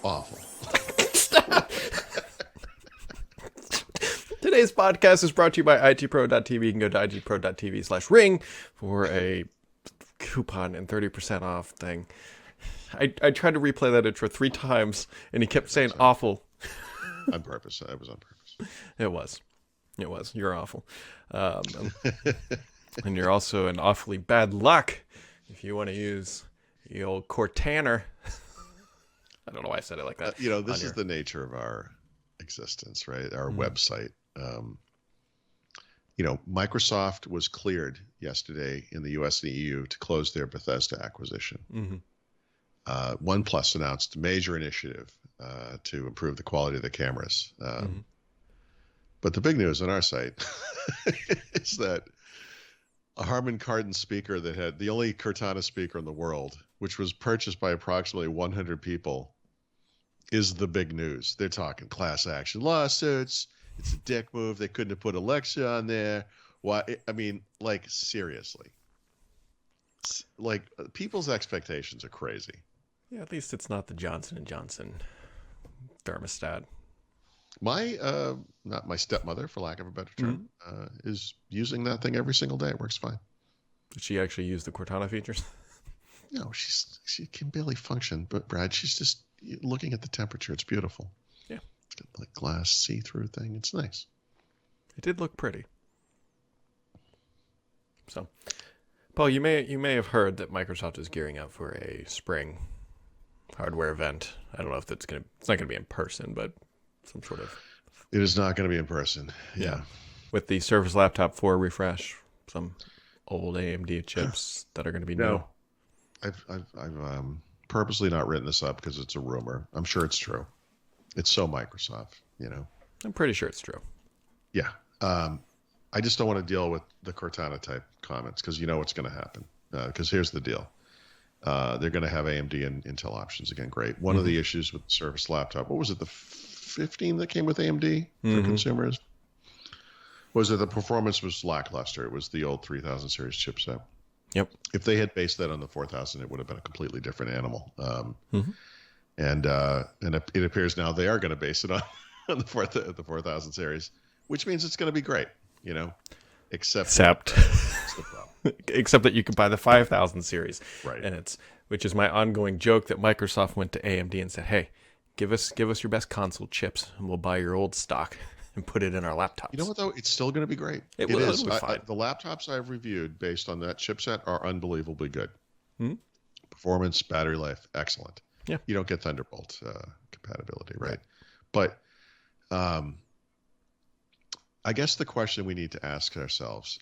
Awful. Stop. Today's podcast is brought to you by itpro.tv. You can go to itpro.tv/ring for a coupon and 30% off thing. I tried to replay that intro 3 times, and he kept saying awful. On purpose. It was on purpose. It was. You're awful. And you're also an awfully bad luck if you want to use the old Cortana. I don't know why I said it like that. This is the nature of our existence, right? Our website. Microsoft was cleared yesterday in the US and the EU to close their Bethesda acquisition. Mm-hmm. OnePlus announced a major initiative to improve the quality of the cameras. But the big news on our site is that a Harman Kardon speaker that had the only Cortana speaker in the world, which was purchased by approximately 100 people, is the big news. They're talking class action lawsuits. It's a dick move. They couldn't have put Alexa on there. Why? I mean, seriously. People's expectations are crazy. Yeah, at least it's not the Johnson & Johnson thermostat. Not my stepmother, for lack of a better term, is using that thing every single day. It works fine. Did she actually use the Cortana features? No, she can barely function. But Brad, she's just looking at the temperature. It's beautiful. Yeah, it's got glass see-through thing. It's nice. It did look pretty. So, Paul, you may have heard that Microsoft is gearing up for a spring hardware event. I don't know if it's not gonna be in person, but some sort of. It is not going to be in person. Yeah. With the Surface Laptop 4 refresh, some old AMD chips that are going to be new. I've purposely not written this up because it's a rumor. I'm sure it's true. It's so Microsoft, I'm pretty sure it's true. Yeah. I just don't want to deal with the Cortana type comments because what's going to happen. Because here's the deal. They're going to have AMD and Intel options again. Great. One of the issues with the Surface Laptop, what was it, the 15 that came with AMD for consumers? Was that the performance was lackluster? It was the old 3000 series chipset. Yep. If they had based that on the 4000, it would have been a completely different animal. And it appears now they are going to base it on the 4000 series, which means it's going to be great, except that's the problem. Except that you can buy the 5000 series, right? And which is my ongoing joke that Microsoft went to AMD and said, "Hey, give us your best console chips, and we'll buy your old stock and put it in our laptops." You know what though? It's still going to be great. It is. It'll be fine. The laptops I've reviewed based on that chipset are unbelievably good. Hmm? Performance, battery life, excellent. Yeah. You don't get Thunderbolt compatibility, right? But I guess the question we need to ask ourselves,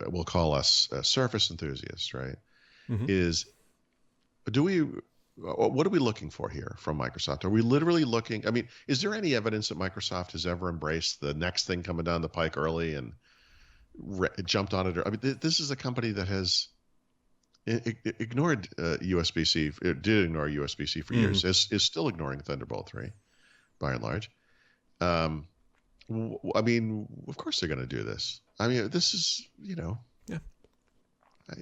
we'll call us Surface enthusiasts, right, is what are we looking for here from Microsoft? Are we literally looking? I mean, is there any evidence that Microsoft has ever embraced the next thing coming down the pike early and jumped on it? I mean, this is a company that has ignored USB-C. It did ignore USB-C for years. Is still ignoring Thunderbolt 3, by and large. I mean, of course they're going to do this. I mean, this is, Yeah.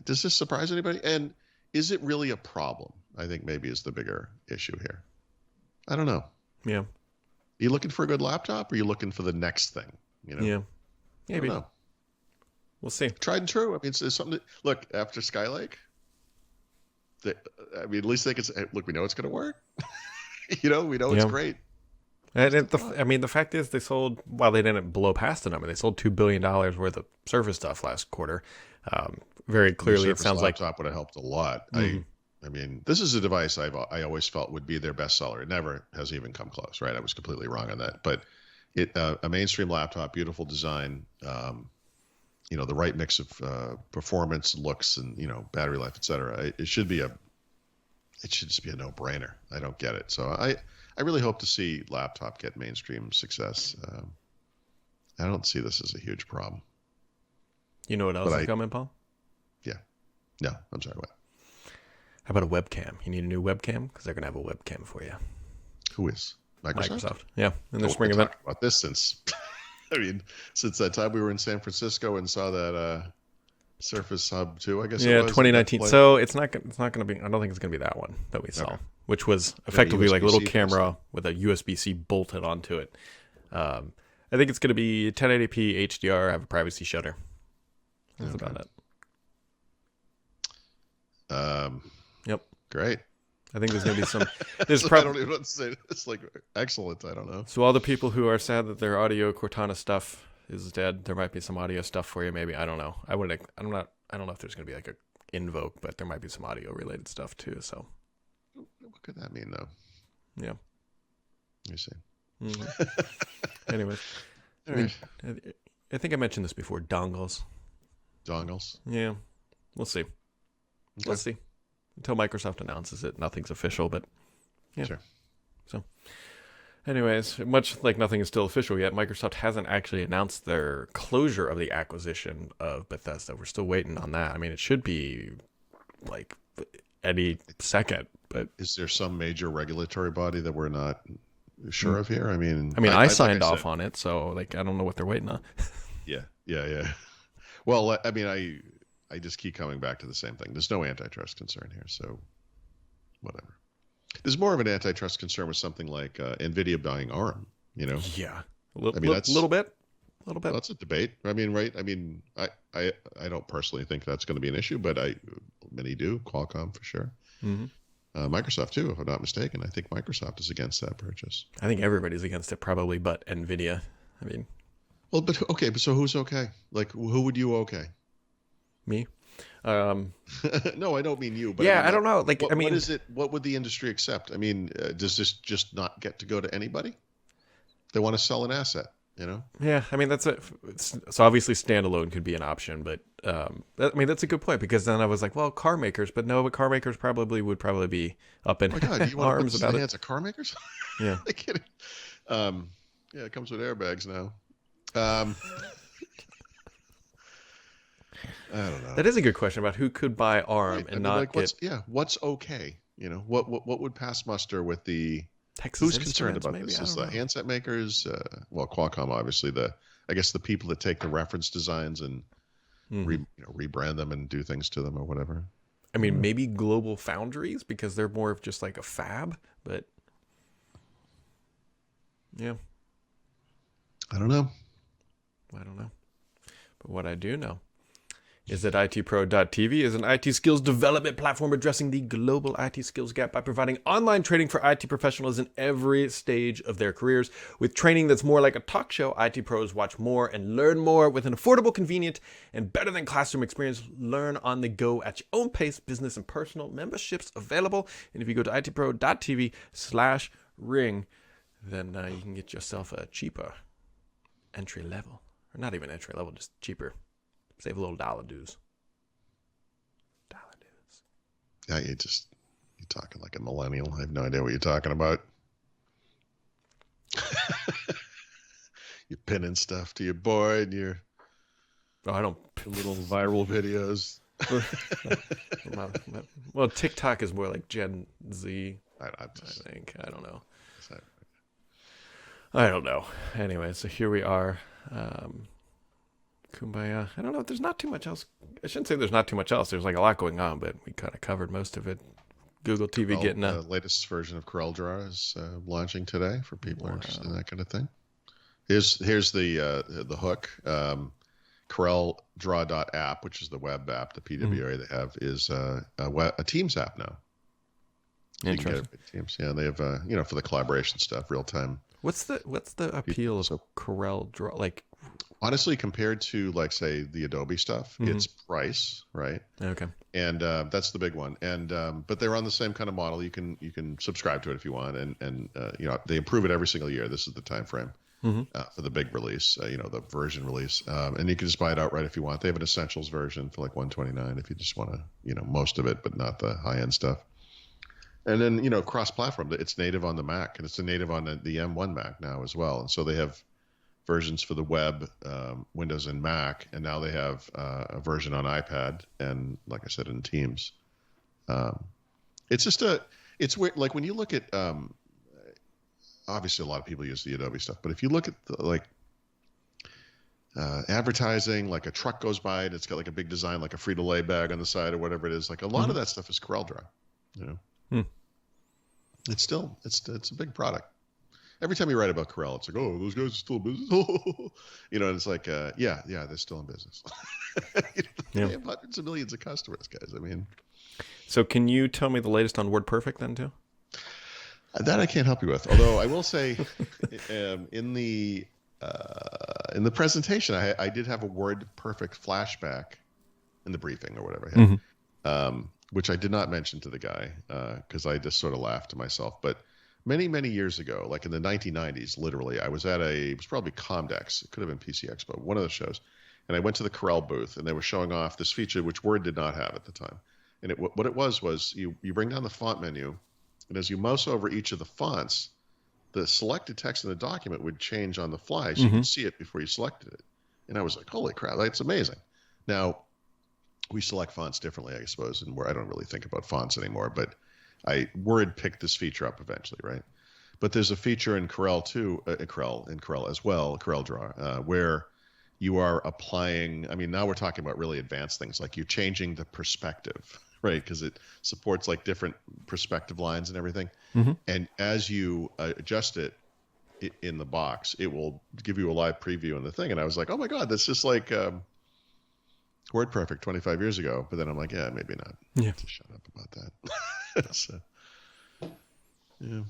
Does this surprise anybody? And is it really a problem? I think maybe is the bigger issue here. I don't know. Yeah. Are you looking for a good laptop or are you looking for the next thing? Yeah. Maybe. I don't know. We'll see. Tried and true. I mean, it's something look, after Skylake, at least they can say, look, we know it's going to work. We know it's great. And the fact is they sold, while they didn't blow past the number, they sold $2 billion worth of Surface stuff last quarter. Very clearly, it sounds like laptop would have helped a lot. I mean, this is a device I always felt would be their best seller. It never has even come close, right? I was completely wrong on that. But a mainstream laptop, beautiful design, the right mix of performance, looks, and battery life, etc. It should just be a no-brainer. I don't get it. So I really hope to see laptop get mainstream success. I don't see this as a huge problem. You know what else is coming, Paul? Yeah. No, I'm sorry, what? How about a webcam? You need a new webcam? Because they're going to have a webcam for you. Who is? Microsoft? Yeah, in their spring event. About this since that time we were in San Francisco and saw that Surface Hub 2, I guess Yeah, it was. 2019. So it's not going to be. I don't think it's going to be that one that we saw, which was effectively like a little camera with a USB-C bolted onto it. I think it's going to be 1080p HDR, have a privacy shutter. That's about it. Yep. Great. I think there's going to be some. I don't even know what to say. It's like excellent. I don't know. So all the people who are sad that their audio Cortana stuff is dead, there might be some audio stuff for you. Maybe, I don't know. I don't know if there's going to be like a Invoke, but there might be some audio related stuff too. So what could that mean though? Yeah. You see. Mm-hmm. Anyways, I think I mentioned this before. Dongles. Yeah, we'll see. Okay. We'll see. Until Microsoft announces it, nothing's official, but yeah. Sure. So, anyways, much like nothing is still official yet, Microsoft hasn't actually announced their closure of the acquisition of Bethesda. We're still waiting on that. I mean, it should be like any second, but is there some major regulatory body that we're not sure of here? I mean, I signed off on it, so like I don't know what they're waiting on. Yeah. Well, I mean, I just keep coming back to the same thing. There's no antitrust concern here, so whatever. There's more of an antitrust concern with something like NVIDIA buying ARM, you know? Yeah. That's a little bit. Well, that's a debate. I mean, right? I mean, I don't personally think that's going to be an issue, but many do. Qualcomm for sure. Mm-hmm. Microsoft too, if I'm not mistaken. I think Microsoft is against that purchase. I think everybody's against it probably, but NVIDIA. I mean... Well, but so who's okay? Like, who would you okay? Me? No, I don't mean you. But yeah, I don't know. Like, what is it? What would the industry accept? I mean, does this just not get to go to anybody? They want to sell an asset, you know? Yeah, I mean, so obviously standalone could be an option, but that's a good point, because then I was like, well, car makers, but no, but car makers would probably be up in oh my God, you want arms to put this about in the it. hands of car makers? Yeah. I kidding. Yeah, it comes with airbags now. I don't know. That is a good question about who could buy ARM and not like, what's okay? You know, what would pass muster with the Texas who's concerned about maybe? this? Is the handset makers? Well, Qualcomm, obviously. I guess the people that take the reference designs and rebrand them and do things to them or whatever. I mean, maybe Global Foundries, because they're more of just like a fab, but yeah. I don't know. But what I do know is that ITPro.tv is an IT skills development platform addressing the global IT skills gap by providing online training for IT professionals in every stage of their careers. With training that's more like a talk show, IT pros watch more and learn more with an affordable, convenient, and better than classroom experience. Learn on the go at your own pace, business and personal. Memberships available. And if you go to itpro.tv/ring, then you can get yourself a cheaper entry level. Or not even entry level, just cheaper. Save a little dollar dues. Yeah, you're talking like a millennial. I have no idea what you're talking about. You're pinning stuff to your board and your little viral videos. Well, TikTok is more like Gen Z. I think. I don't know. I don't know. Anyway, so here we are. Kumbaya. I don't know. There's not too much else. I shouldn't say there's not too much else. There's like a lot going on, but we kind of covered most of it. Google TV getting the latest version of CorelDRAW is launching today for people who are interested in that kind of thing. Here's the hook. CorelDRAW.app, which is the web app, the PWA they have, is a Teams app now. You can get it with Teams. Yeah, they have for the collaboration stuff, real time. What's the appeal of CorelDRAW? Like, honestly, compared to like say the Adobe stuff, it's price, right? Okay. And that's the big one. And but they're on the same kind of model. You can subscribe to it if you want, and they improve it every single year. This is the time frame for the big release, the version release, and you can just buy it outright if you want. They have an essentials version for like $129 if you just want to, most of it, but not the high end stuff. And then, cross-platform. It's native on the Mac, and it's native on the M1 Mac now as well. And so they have versions for the web, Windows and Mac, and now they have a version on iPad and, like I said, in Teams. It's just it's weird. Like when you look at, obviously a lot of people use the Adobe stuff, but if you look at advertising, like a truck goes by and it's got like a big design, like a Frito-Lay bag on the side or whatever it is. Like a lot of that stuff is CorelDRAW. You know, it's a big product. Every time you write about Corel, it's like, oh, those guys are still in business. You know, and it's like, yeah, they're still in business. They have hundreds of millions of customers, guys. I mean, so can you tell me the latest on WordPerfect then too? That I can't help you with. Although I will say, in the presentation, I did have a WordPerfect flashback in the briefing or whatever, which I did not mention to the guy because I just sort of laughed to myself. But many, many years ago, like in the 1990s, literally, I was at it was probably Comdex. It could have been PC Expo, one of those shows. And I went to the Corel booth, and they were showing off this feature, which Word did not have at the time. And what it was you bring down the font menu, and as you mouse over each of the fonts, the selected text in the document would change on the fly, so you could see it before you selected it. And I was like, holy crap, that's amazing. Now, we select fonts differently, I suppose, and where I don't really think about fonts anymore, but Word picked this feature up eventually, right? But there's a feature in Corel too, in Corel as well, CorelDRAW, where you are applying, I mean, now we're talking about really advanced things, like you're changing the perspective, right? Because it supports like different perspective lines and everything. And as you adjust it in the box, it will give you a live preview in the thing. And I was like, oh my God, that's just like WordPerfect 25 years ago. But then I'm like, yeah, maybe not. Yeah. Just shut up about that. So, yeah,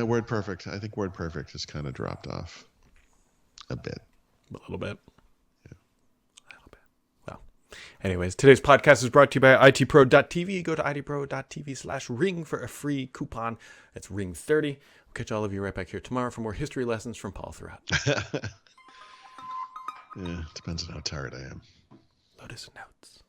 WordPerfect. I think WordPerfect has kind of dropped off a bit. A little bit. Anyways, today's podcast is brought to you by itpro.tv. Go to itpro.tv/ring for a free coupon. That's ring30. We'll catch all of you right back here tomorrow for more history lessons from Paul Thurrott. Yeah, depends on how tired I am. Lotus Notes.